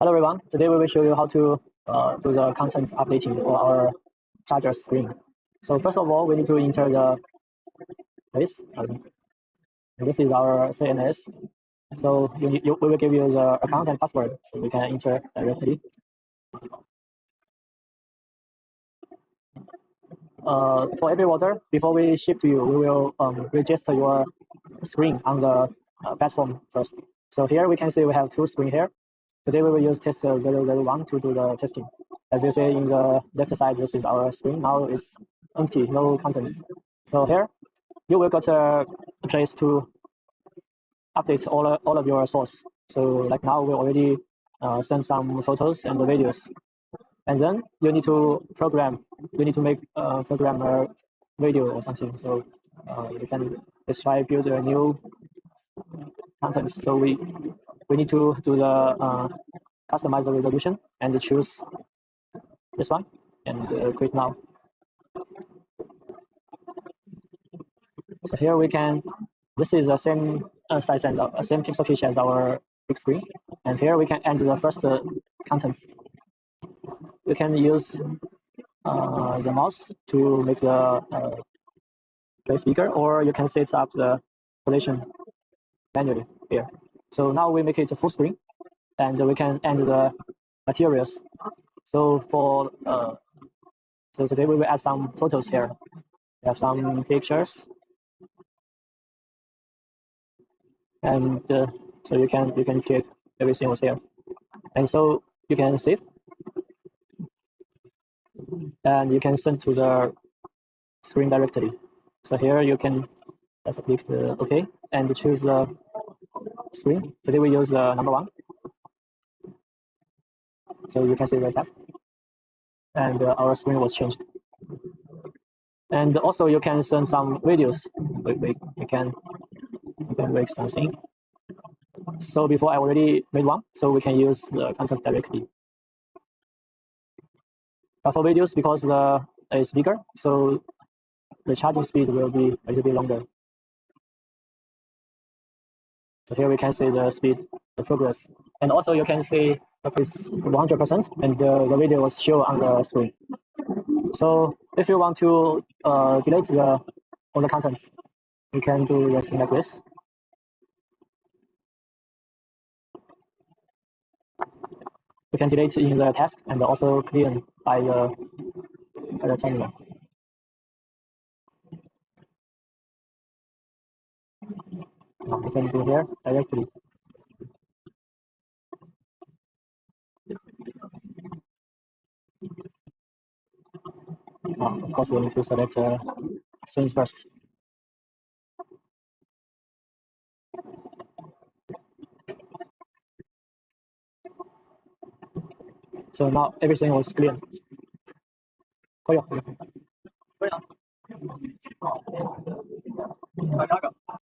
Hello everyone, today we will show you how to do the content updating for our charger screen. So first of all, we need to enter the place. This is our CNS. So we will give you the account and password, so we can enter directly. For every order, before we ship to you, we will register your screen on the platform first. So here we can see we have two screens here. Today we will use test 001 to do the testing. As you see in the left side, this is our screen. Now it's empty, no contents. So here you will get a place to update all of your source. So like now we already send some photos and the videos. And then you need to program. You need to make program a video or something. So you can let's try build a new content. So we need to do the customize the resolution and choose this one and click now. So here we can. This is the same size and same pixel pitch as our big screen. And here we can add the first contents. You can use the mouse to make the place bigger, or you can set up the position manually here. So now we make it a full screen, and we can add the materials. So for so today we will add some photos here. We have some pictures, and so you can check everything was here, and so you can save, and you can send to the screen directly. So here you can just click the OK and choose the screen. Today we use the number 1. So you can see the test, and our screen was changed. And also you can send some videos. We can make something. So before I already made one, so we can use the content directly. But for videos, because it's bigger, so the charging speed will be a little bit longer. So here we can see the speed, the progress, and also you can see if it's 100% and the video was shown on the screen. So if you want to delete all the contents, you can do something like this. You can delete in the task and also clean by the terminal. You can do here directly. Of course, we need to select scene first. So now everything was clear. 可以了，可以了。可以了。100个。